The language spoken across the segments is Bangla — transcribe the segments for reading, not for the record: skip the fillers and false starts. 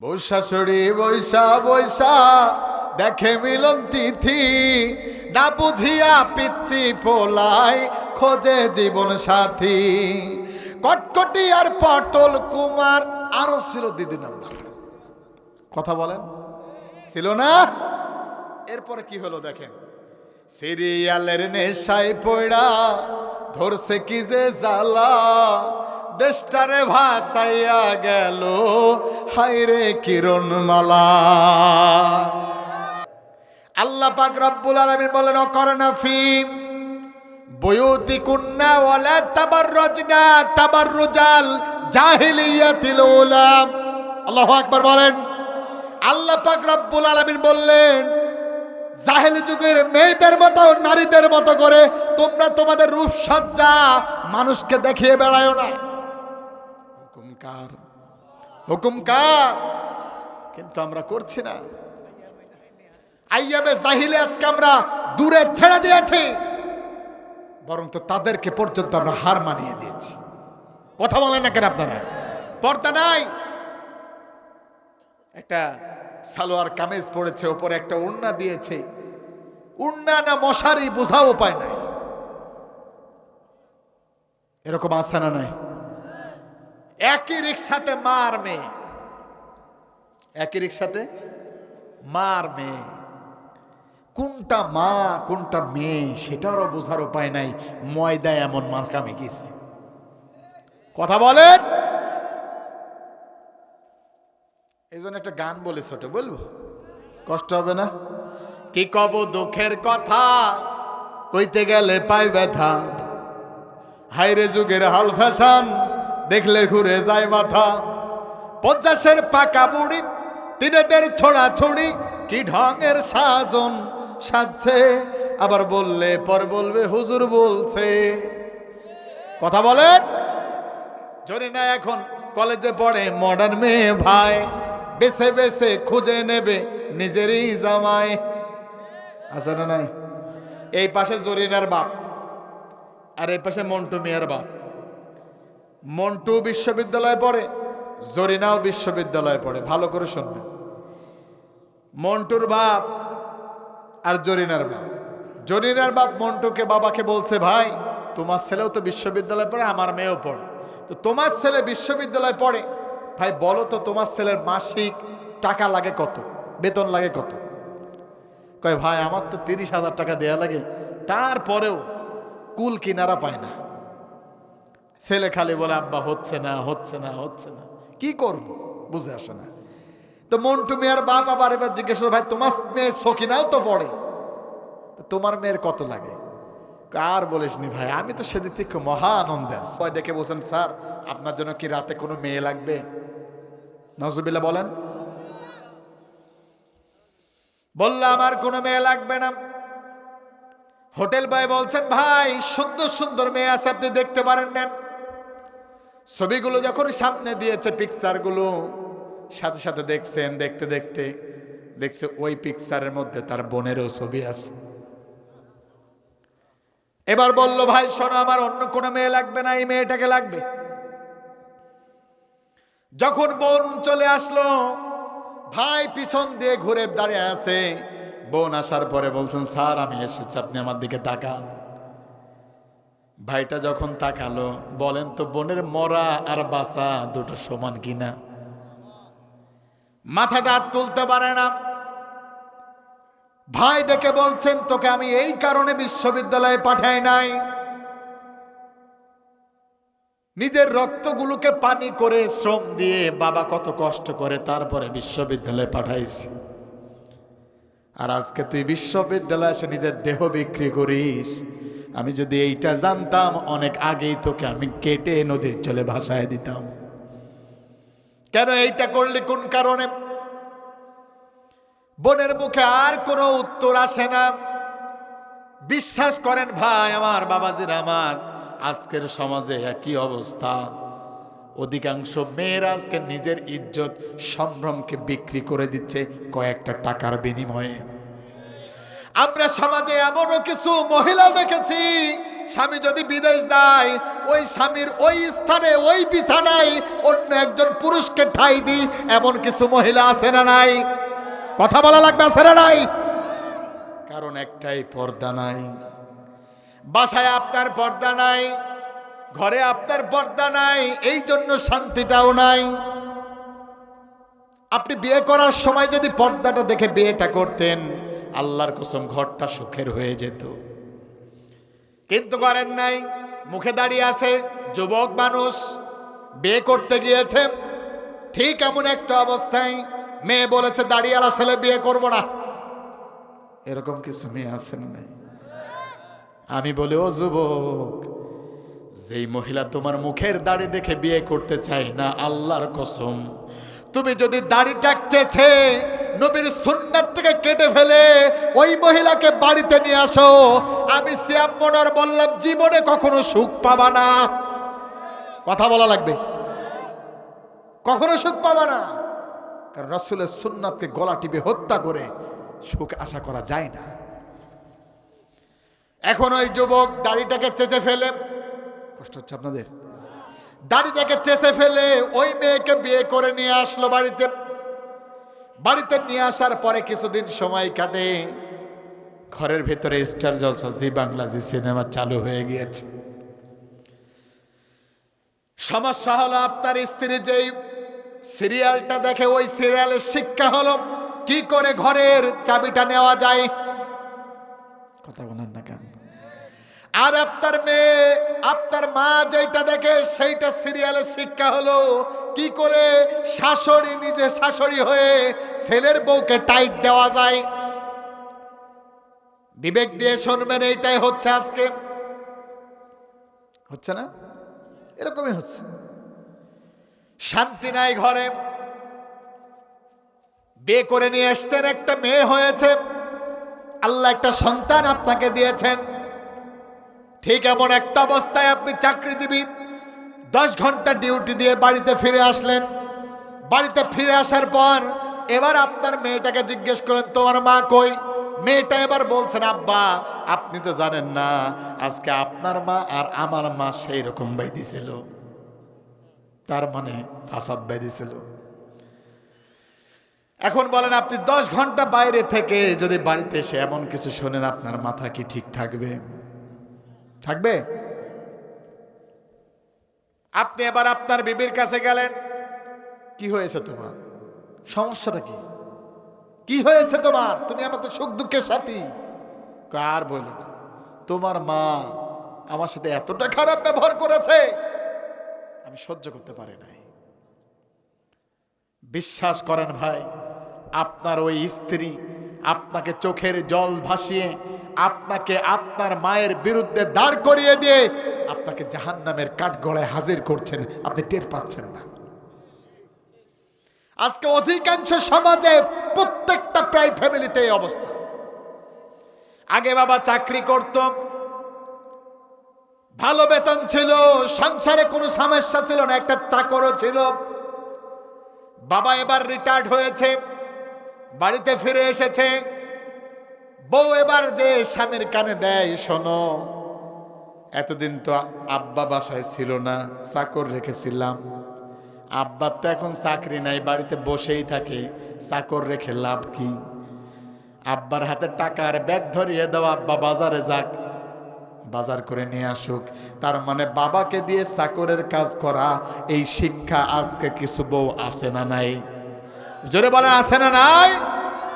বৈশাশুড়ি বৈশা বৈশা দেখে মিলন তিথি, না বুঝিয়া পিচ্ছি পোলাই খোঁজে জীবন সাথী। কটকটি আর পটল কুমার আরো ছিল দিদি নাম্বার। কথা বলেন, ছিল না? এরপরে কি হলো দেখেন, সিরিয়ালের নেশায় পড়া ধরছে কি যে জ্বালা, দেশটারে ভাসাইয়া গেল হায়রে কিরণমালা। আল্লাহ পাক রব্বুল আলামিন বলেন, অকরনা ফি বুয়ুতিকুন্না ওয়ালা তাবাররুজনা তাবাররুজাল জাহিলিয়াতিল উলা। আল্লাহু আকবার বলেন। আল্লাহ পাক রব্বুল আলামিন বললেন, জাহেলি যুগের মেয়েদের মতো নারীদের মতো করে তোমরা তোমাদের রূপসজ্জা মানুষকে দেখিয়ে বেড়ায়ো না। হুকুমকার হুকুমকার, কিন্তু আমরা করছি না। আইয়ামে জাহিলিয়াতকে আমরা দূরে ছেড়ে দিয়েছি, বরং তো তাদেরকে পর্যন্ত আমরা হার মানিয়ে দিয়েছি। কথা বলেন না কেন আপনারা? পর্দা নাই, একটা সালোয়ার কামিজ পরেছে, ওপরে একটা ওড়না দিয়েছে, ওড়না না মশারি বোঝাও উপায় নাই। এরকম আছে না নাই? একই রিক্সাতে মার মেয়ে, একই রিক্সাতে মার মেয়ে, কোনটা মা কোনটা মেয়ে সেটারও বোঝার উপায় নাই। ময়দায় এমন মার্কা মেখেছে। কথা বলেন। এই জন্য একটা গান বলে ছোট বলবো, কষ্ট হবে না? কি কব দুঃখের কথা, কইতে গেলে পাই ব্যথা, হাইরে যুগের হাল ফ্যাশন দেখলে ঘুরে যায় মাথা। 50-এর পাকা বুড়ি তিনেদের ছোড়া ছুড়ি, কি ঢঙের সাজন সাজছে, আবার বললে পর বলবে হুজুর বলছে। কথা বলেন। জরিনা এখন কলেজে পড়ে, মডার্ন মেয়ে ভাই, বেছে বেছে খুঁজে নেবে নিজেরই জামাই। আছে না নাই? এই পাশে জরিনার বাপ আর এই পাশে মন্টু মিয়ার বাপ। মন্টু বিশ্ববিদ্যালয়ে পড়ে, জরিনাও বিশ্ববিদ্যালয়ে পড়ে। ভালো করে শুনবেন, মন্টুর বাপ আর জরিনার বাপ। জরিনার বাপ মন্টুকে বাবাকে বলছে, ভাই তোমার ছেলেও তো বিশ্ববিদ্যালয়ে পড়ে, আমার মেয়েও পড়ে, তো তোমার ছেলে বিশ্ববিদ্যালয়ে পড়ে, ভাই বলো তো তোমার ছেলের মাসিক টাকা লাগে কত, বেতন লাগে কত? কয় ভাই আমার তো 30,000 টাকা দেয়া লাগে, তারপরেও কুল কিনারা পায় না। ছেলে খালি বলে আব্বা হচ্ছে না হচ্ছে না হচ্ছে না, কি করব বুঝে আসে না। তো মন্টু মিয়ার বাপ আবার এবার জিজ্ঞেস, ভাই তোমার মেয়ে সকিনাও তো পড়ে, তোমার মেয়ের কত লাগে? আর বলিসনি ভাই, আমি তো সেদিক থেকে মহা আনন্দে আছি। দেখে বলছেন, স্যার আপনার জন্য কি রাতে কোনো মেয়ে লাগবে? নাউজুবিল্লাহ বলেন। বললে আমার কোনো মেয়ে লাগবে না। হোটেল বয় বলছেন, ভাই সুন্দর সুন্দর মেয়ে আছে, আপনি দেখতে পারেন না। ছবিগুলো যখন সামনে দিয়েছে, পিকচারগুলো সাথে সাথে দেখছেন, দেখতে দেখতে দেখছে ওই পিকচারের মধ্যে তার বোনেরও ছবি আছে। এবার বলল, ভাই শোনো আমার অন্য কোনো মেয়ে লাগবে না, এই মেয়েটাকে লাগবে। যখন বোন চলে আসলো, ভাই পিছন দিয়ে ঘুরে দাঁড়িয়ে আছে। বোন আসার পরে বলছেন, স্যার আমি এসেছি, আপনি আমার দিকে তাকান। ভাইটা যখন তাকালো, বলেন তো বোনের মরা আর বাঁচা দুটো সমান কিনা? মাথাটা তুলতে পারে না। ভাই ডেকে বলছেন, তোকে আমি এই কারণে বিশ্ববিদ্যালয়ে পাঠাই নাই, নিজের রক্তগুলোকে পানি করে শ্রম দিয়ে বাবা কত কষ্ট করে তারপরে বিশ্ববিদ্যালয়ে পাঠাইছি, আর আজকে তুই বিশ্ববিদ্যালয়ে এসে নিজের দেহ বিক্রি করিস। আমি যদি এইটা জানতাম অনেক আগেই তোকে আমি কেটে নদীর জলে ভাসায় দিতাম। কেন এইটা করলি, কোন কারণে? বোনের মুখে আর কোনো উত্তর আসে না। বিশ্বাস করেন ভাই আমার, বাবাজির আমার, আজকের সমাজে একই অবস্থা। অধিকাংশ মেয়েরা আজকে নিজের ইজ্জত সম্ভ্রমকে বিক্রি করে দিচ্ছে কয়েকটা টাকার বিনিময়ে। আমরা সমাজে এমনও কিছু মহিলা দেখেছি, স্বামী যদি বিদেশ যায় ওই স্বামীর ওই স্থানে ওই বিছানায় অন্য একজন পুরুষকে ঠাঁই দিই, এমন কিছু মহিলা আছে না নাই? কথা বলা লাগবে, আছে না নাই? কারণ একটাই, পর্দা নাই। বাসায় আপনার পর্দা নাই, ঘরে আপনার পর্দা নাই, এই জন্য শান্তিটাও নাই। আপনি বিয়ে করার সময় যদি পর্দাটা দেখে বিয়েটা করতেন, আল্লাহর কসম ঘরটা সুখের হয়ে যেত। কিন্তু করেন নাই, মুখে দাঁড়িয়ে আছে। যুবক মানুষ বিয়ে করতে গিয়েছে, ঠিক এমন একটা অবস্থায় মেয়ে বলেছে দাঁড়িয়েলা ছেলে বিয়ে করব না। এরকম কিছু মেয়ে আছে না নাই? আমি বলি, ও যুবক, যেই মহিলা তোমার মুখের দাড়ি দেখে বিয়ে করতে চায় না, আল্লাহর কসম তুমি যদি দাড়িটা চেয়েছে নবীর সুন্নাতটাকে কেটে ফেলে ওই মহিলাকে বাড়িতে নিয়ে আসো, আমি সিয়াম মনোয়ার বললাম জীবনে কখনো সুখ পাবা না। কথা বলা লাগবে, কখনো সুখ পাবা না। কারণ রাসূলের সুন্নাতকে গলা টিপে হত্যা করে সুখ আশা করা যায় না। এখন ওই যুবক দাড়িটাকে চেঁচে ফেলে, কষ্ট হচ্ছে আপনাদের, দাড়িটাকে চেঁচে ফেলে ওই মেয়েকে বিয়ে করে নিয়ে আসলো বাড়িতে। বাড়িতে নিয়ে আসার পরে কিছুদিন সময় কাটে, ঘরের ভেতরে স্টার জলসা, জি বাংলা, জি সিনেমা চালু হয়ে গিয়েছে। সমস্যা হলো আপনার স্ত্রী যেই সিরিয়ালটা দেখে ওই সিরিয়ালের শিক্ষা হলো কি করে ঘরের চাবিটা নেওয়া যায়। কথা বলেন না কেন? আর আপনার মেয়ে, আপনার মা যেটা দেখে সেইটা সিরিয়ালের শিক্ষা হলো কি করে শাশুড়ি নিজে শাশুড়ি হয়ে ছেলের বউকে টাইট দেওয়া যায়। বিবেক দিয়ে শুনবেন, এইটাই হচ্ছে আজকে, হচ্ছে না? এরকমই হচ্ছে। শান্তি নাই ঘরে। বিয়ে করে নিয়ে এসছেন, একটা মেয়ে হয়েছে, আল্লাহ একটা সন্তান আপনাকে দিয়েছেন। ঠিক এমন একটা অবস্থায় আপনি চাকরিজীবী, 10 ঘন্টা ডিউটি দিয়ে বাড়িতে ফিরে আসলেন। বাড়িতে ফিরে আসার পর এবার আপনার মেয়েটাকে জিজ্ঞেস করেন তোমার মা কই। মেয়েটা এবার বলছেন আব্বা আপনি তো জানেন না আজকে আপনার মা আর আমার মা সেই রকম বাইদিছিল। তার মানে ফাসাদ বাইদিছিল। এখন বলেন আপনি 10 ঘন্টা বাইরে থেকে যদি বাড়িতে এসে এমন কিছু শোনেন, আপনার মাথা কি ঠিক থাকবে? থাকবে? আপনি এবার আপনার বিবির কাছে গেলেন, কি হয়েছে তোমার, সমস্যাটা কি, কি হয়েছে তোমার, তুমি আমাদের সুখ দুঃখের সাথী। আর বলো না, তোমার মা আমার সাথে এতটা খারাপ ব্যবহার করেছে আমি সহ্য করতে পারি নাই। বিশ্বাস করেন ভাই, আপনার ওই স্ত্রী আপনাকে চোখের জল ভাসিয়ে আপনাকে আপনার মায়ের বিরুদ্ধে দাঁড় করিয়ে দিয়ে আপনাকে জাহান্নামের কাঠগড়ায় হাজির করছেন, আপনি টের পাচ্ছেন না। আজকে অধিকাংশ সমাজে প্রত্যেকটা প্রায় ফ্যামিলিতে এই অবস্থা। আগে বাবা চাকরি করত, ভালো বেতন ছিল, সংসারে কোনো সমস্যা ছিল না, একটা চাকরও ছিল। বাবা এবার রিটায়ার্ড হয়েছে, বাড়িতে ফিরে এসেছে। বউ এবার যে স্বামীর কানে দেয়, শোনো এতদিন তো আব্বা বাসায় ছিল না, চাকর রেখেছিলাম, আব্বার তো এখন চাকরি নাই, বাড়িতে বসেই থাকে, চাকর রেখে লাভ কি? আব্বার হাতে টাকার ব্যাগ ধরিয়ে দাও, আব্বা বাজারে যাক, বাজার করে নিয়ে আসুক। তার মানে বাবাকে দিয়ে চাকরের কাজ করা, এই শিক্ষা আজকে কিছু বউ আছে না নাই? জোরে বলে আছে না নাই?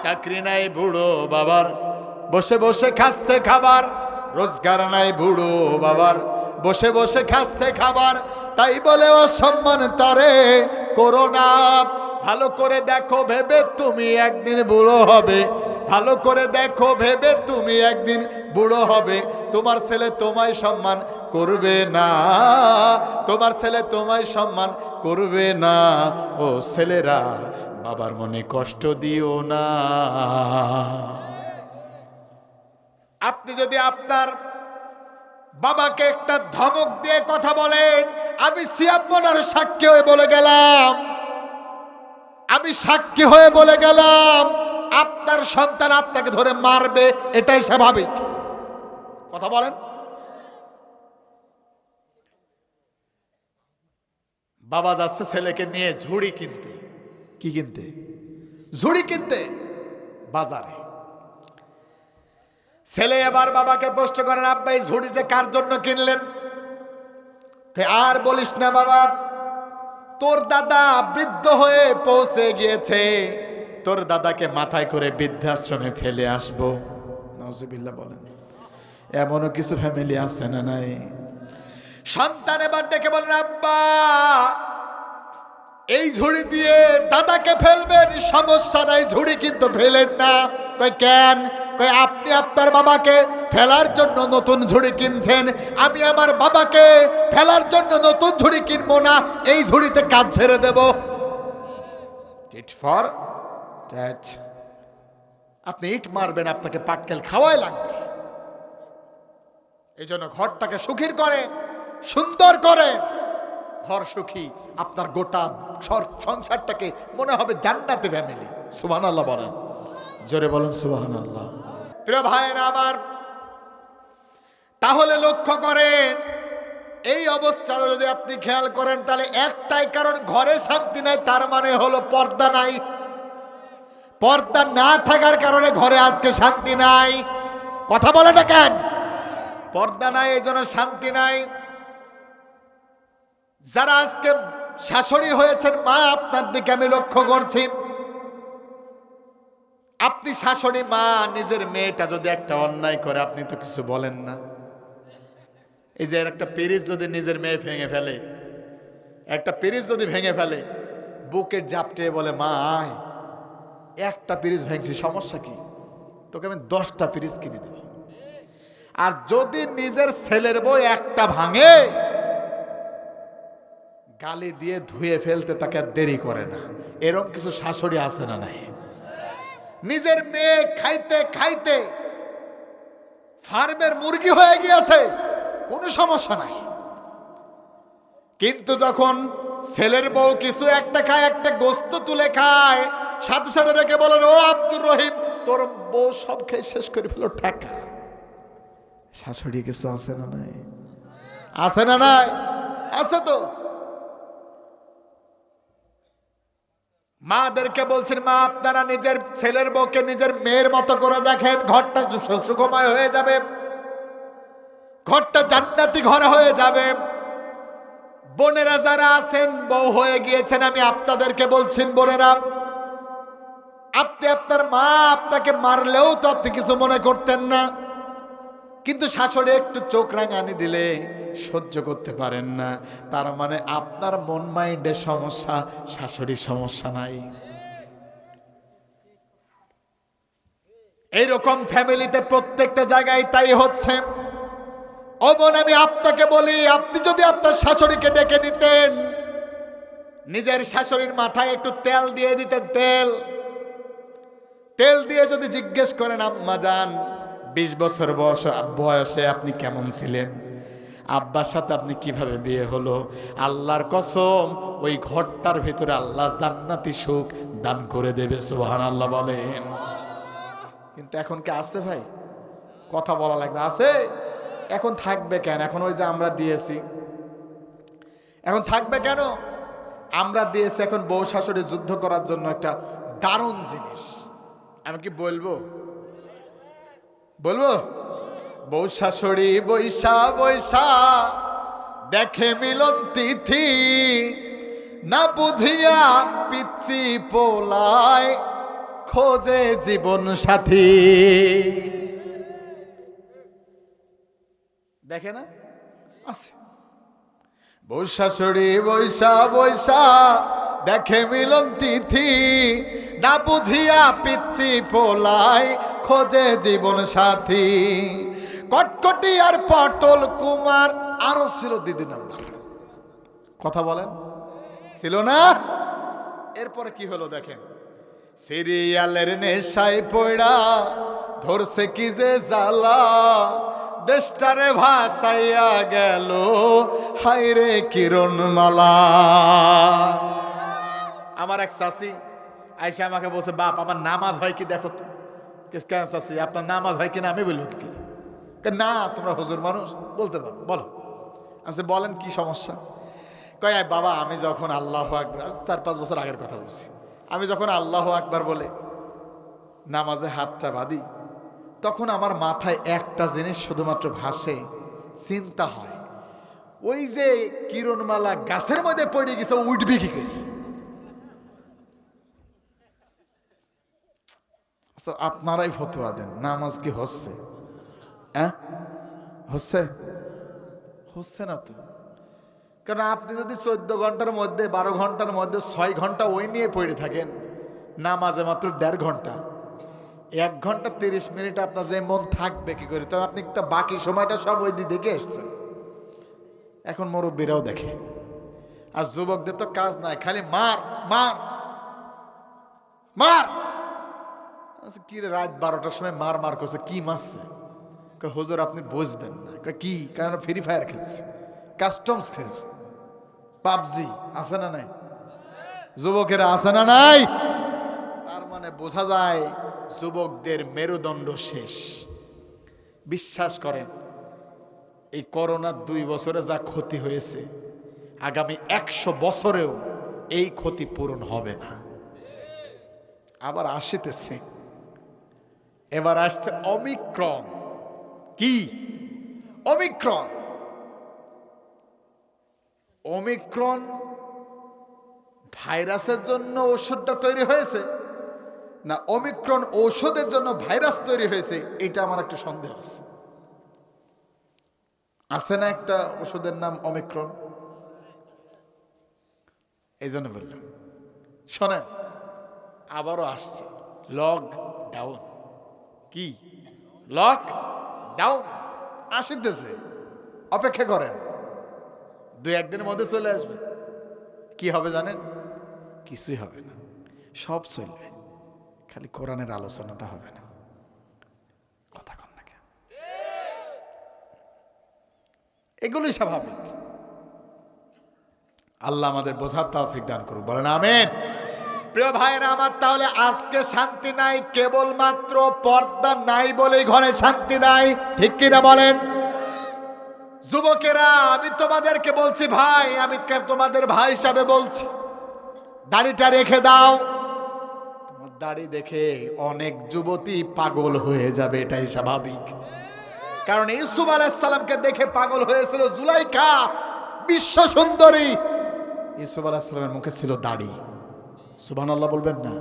চাকরি নাই বুড়ো বাবার, বসে বসে খাচ্ছে খাবার, রোজগার নাই বুড়ো বাবার, বসে বসে খাচ্ছে খাবার, তাই বলে অসম্মান তারে করো না। ভালো করে দেখো ভেবে তুমি একদিন বুড়ো হবে, ভালো করে দেখো ভেবে তুমি একদিন বুড়ো হবে। তোমার ছেলে তোমায় সম্মান করবে না, তোমার ছেলে তোমায় সম্মান করবে না। ও ছেলেরা বাবার মনে কষ্ট দিও না। আপনি যদি আপনার বাবাকে একটা ধমক দিয়ে কথা বলেন, আমি সিয়াম মনোয়ার সাক্ষী হয়ে বলে গেলাম, আমি সাক্ষী হয়ে বলে গেলাম আপনার সন্তান আপনাকে ধরে মারবে, এটাই স্বাভাবিক। কথা বলেন। বাবা যাচ্ছে ছেলেকে নিয়ে ঝুড়ি কিনতে। কি কিনতে? ঝুড়ি কিনতে বাজারে। ছেলে এবার বাবাকে প্রশ্ন করেন, আব্বা এই ঝুড়িটা কার জন্য কিনলেন? আর বলিস না বাবা, তোর দাদা বৃদ্ধ হয়ে পৌঁছে গিয়েছে, তোর দাদাকে মাথায় করে বৃদ্ধাশ্রমে ফেলে আসবো। নাউজুবিল্লাহ বলেন। এমনও কিছু ফ্যামিলি আছে না নাই? সন্তান এবার ডেকে বলেন, আব্বা এই ঝুড়ি দিয়ে দাদাকে ফেলবেন, সমস্যা নাই, ঝুড়ি কিন্তু ফেলেন না। কই কেন? কই আপনি আপনার বাবাকে ফেলার জন্য নতুন ঝুড়ি কিনছেন, আমি আমার বাবাকে ফেলার জন্য নতুন ঝুড়ি কিনবো না, এই ঝুড়িতে কাজ ছেড়ে দেব। Tit for tat. আপনি ইট মারবেন, আপনাকে পাটকেল খাওয়াই লাগবে। এই জন্য ঘরটাকে সুখীর করেন, সুন্দর করেন। ঘর সুখী, আপনার গোটা সংসারটাকে মনে হবে জান্নাতে ফ্যামিলি। সুবহানাল্লাহ বলেন, জোরে বলেন সুবহানাল্লাহ। প্রিয় ভাইয়েরা আমার, তাহলে লক্ষ্য করেন এই অবস্থাটা যদি আপনি খেয়াল করেন তাহলে একটাই কারণ, ঘরে শান্তি নাই, তার মানে হলো পর্দা নাই। পর্দা না থাকার কারণে ঘরে আজকে শান্তি নাই। কথা বলে না কেন? পর্দা নাই, এই জন্য শান্তি নাই। যারা আজকে শাশুড়ি হয়েছেন, মা আপনার দিকে আমি লক্ষ্য করছি, আপনি শাশুড়ি মা, নিজের মেয়েটা যদি একটা অন্যায় করে আপনি তো কিছু বলেন না। এই যে একটা পিরিচ যদি নিজের মেয়ে ভেঙে ফেলে, একটা পিরিচ যদি ভেঙে ফেলে, বুকের জাপটে বলে, মা আয়, একটা পিরিচ ভেঙেছি, সমস্যা কি, তোকে আমি 10টা পিরিচ কিনে দেব। আর যদি নিজের ছেলের বউ একটা ভাঙে, গালি দিয়ে ধুয়ে ফেলতে তাকে আর দেরি করে না। এরকম কিছু শাশুড়ি আছে না নাই? নিজের মেয়ে খাইতে খাইতে ফার্মের মুরগি হয়ে গিয়েছে, কোনো সমস্যা নাই, কিন্তু যখন ছেলের বউ কিছু একটা খায়, একটা গোস্ত তুলে খায়, সাথে সাথে ডেকে বলেন, ও আব্দুর রহিম, তোর বউ সব খেয়ে শেষ করে ফেলো, টাকা। শাশুড়ি কিছু আছে না নাই? আছে না নাই? আছে তো। মাদেরকে বলছেন, মা আপনারা নিজের ছেলের বউকে নিজের মেয়ের মতো করে দেখেন, ঘরটা সুখময় হয়ে যাবে, ঘরটা জান্নাতি ঘর হয়ে যাবে। বোনেরা যারা আছেন, বউ হয়ে গিয়েছেন, আমি আপনাদেরকে বলছেন, বোনেরা, আপনি আপনার মা আপনাকে মারলেও তো আপনি কিছু মনে করতেন না, কিন্তু শাশুড়ি একটু চোখ রাঙানি দিলে সহ্য করতে পারেন না। তার মানে আপনার মন মাইন্ডের সমস্যা, শাশুড়ির সমস্যা নাই। এইরকম ফ্যামিলিতে প্রত্যেকটা জায়গায় তাই হচ্ছে। ও বোন, আমি আপনাকে বলি, আপনি যদি আপনার শাশুড়িকে ডেকে নিতেন, নিজের শাশুড়ির মাথায় একটু তেল দিয়ে দিতেন, তেল দিয়ে যদি জিজ্ঞেস করেন, আম্মা জান 20 বছর বয়সে আপনি কেমন ছিলেন, আব্বার সাথে আপনি কিভাবে বিয়ে হলো, আল্লাহর কসম ওই ঘরটার ভিতরে আল্লাহ জান্নাতি সুখ দান করে দেবে। সুবহানাল্লাহ বলেন। কিন্তু এখন কি আছে ভাই? কথা বলা লাগবে, আছে? এখন থাকবে কেন? এখন ওই যে আমরা দিয়েছি, এখন থাকবে কেন? আমরা দিয়েছি, এখন বউ শাশুড়ি যুদ্ধ করার জন্য একটা দারুণ জিনিস। আমি কি বলবো? বউ শাশুড়ি বৈশা বৈশা দেখে মিলন তিথি, না বুঝিয়া পিচ্ছি পোলায় খোঁজে জীবন সাথী। দেখে না? আছে। বউ শাশুড়ি বৈশা বৈশা দেখে মিলন তিথি, না বুঝিয়া পিচ্ছি পোলায় খোঁজে জীবন সাথী। কটকটি আর পটল কুমার আরো ছিল দিদি নাম্বার। কথা বলেন, ছিল না? এরপরে কি হলো দেখেন, সিরিয়ালের নেশায় পড়া ধরছে কি যে জ্বালা, দেশটারে ভাসাইয়া গেল হায়রে কিরণমালা। আমার এক চাচি আইসা আমাকে বলছে, বাপ আমার নামাজ হয় কি দেখো তো। কেন চাচি, আপনার নামাজ হয় কিনা আমি বলবো কি? না তোমরা হুজুর মানুষ, বলতে পারো, বলো। আচ্ছা বলেন কি সমস্যা? কয় বাবা আমি যখন আল্লাহ আকবার, 4-5 বছর আগের কথা বলছি, আমি যখন আল্লাহ আকবার বলে নামাজে হাতটা বাঁধি, তখন আমার মাথায় একটা জিনিস শুধুমাত্র ভাসে, চিন্তা হয়, ওই যে কিরণমালা গাছের মধ্যে পড়ে গেছে, উঠবি কি করি? আপনারাই ফতোয়া দেন, নামাজ কি হচ্ছে? হ্যাঁ হচ্ছে? হচ্ছে না তো। কারণ আপনি যদি 14 ঘন্টার মধ্যে 12 ঘন্টার মধ্যে 6 ঘন্টা ওই নিয়ে পড়ে থাকেন, নামাজে মাত্র 1.5 ঘন্টা, 1 ঘন্টা 30 মিনিট আপনার যে মন থাকবে কি করে? তবে আপনি তো বাকি সময়টা সব ওই দিয়ে দেখে এসছেন। এখন মুরব্বীরাও দেখে, আর যুবকদের তো কাজ নাই, খালি মার মার মার। কি রে, রাত 12টার সময় মার মার করছে, কি মারছে? হুজুর আপনি বুঝবেন না। কি? কারণ ফ্রি ফায়ার খেলছে, কাস্টমস খেলছে, পাবজি আছে না নাই? যুবকেরা আছে না নাই? তার মানে বোঝা যায় যুবকদের মেরুদণ্ড শেষ। বিশ্বাস করেন, এই করোনার 2 বছরে যা ক্ষতি হয়েছে, আগামী 100 বছরেও এই ক্ষতি পূরণ হবে না। আবার আসিতেছে, এবার আসছে অমিক্রন। কি অমিক্রন? অমিক্রন ভাইরাসের জন্য ওষুধটা তৈরি হয়েছে না অমিক্রন ঔষধের জন্য ভাইরাস তৈরি হয়েছে? এটা আমার একটা সন্দেহ আছে। আছে না একটা ওষুধের নাম অমিক্রন? এই জন্য বললাম, শোনেন, আবারও আসছে লকডাউন। কি লকডাউন আসিতেছে, অপেক্ষা করেন, 2-1 দিনের মধ্যে চলে আসবে। কি হবে জানেন? কিছুই হবে না, সব চলবে, খালি কোরআনের আলোচনাটা হবে না। কথা কন না কেন? এগুলোই স্বাভাবিক। আল্লাহ আমাদের বোঝার তৌফিক দান করুন, বলেন আমিন। প্রিয় ভাইরা আমার, তাহলে আজকে শান্তি নাই কেবলমাত্র পর্দা নাই বলেই ঘরে শান্তি নাই, ঠিক কিনা বলেন? যুবকেরা, আমি তোমাদেরকে বলছি ভাই, আমি তোমাদের ভাই হিসাবে বলছি, দাড়িটা রেখে দাও। তোমার দাড়ি দেখে অনেক যুবতী পাগল হয়ে যাবে, এটাই স্বাভাবিক। কারণ ইউসুফ আলাইহিস সালামকে দেখে পাগল হয়েছিল জুলাইখা, বিশ্ব সুন্দরী। ইউসুফ আলাইহিস সালামের মুখে ছিল দাড়ি। সুবহানাল্লাহ বলবেন না?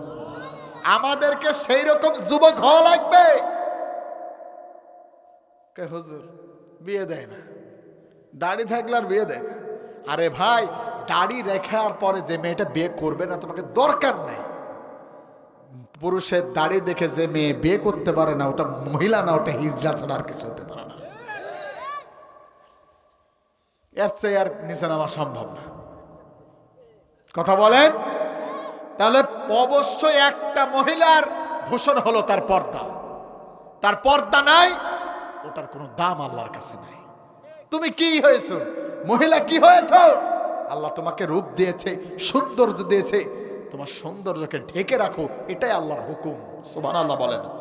আমাদেরকে সেই রকম যুবক হওয়া লাগবে। হুজুর বিয়ে দেয় না, দাড়ি থাকলে আর বিয়ে দেয় না। আরে ভাই, দাড়ি রেখার পরে যে মেয়েটা বিয়ে করবে না, তোমাকে দরকার নাই। পুরুষের দাড়ি দেখে যে মেয়ে বিয়ে করতে পারে না, ওটা মহিলা না, ওটা হিজড়া ছাড়া আর কিছু হতে পারে না। এর চেয়ে আর নিচে নামা সম্ভব না। কথা বলেন? তাহলে অবশ্যই একটা মহিলার ভূষণ হলো তার পর্দা। তার পর্দা নাই, ওটার কোনো দাম আল্লাহর কাছে নাই। তুমি কি হয়েছো? মহিলা কি হয়েছো? আল্লাহ তোমাকে রূপ দিয়েছে, সৌন্দর্য দিয়েছে, তোমার সৌন্দর্যকে ঢেকে রাখো, এটাই আল্লাহর হুকুম। সুবহানাল্লাহ বলেন।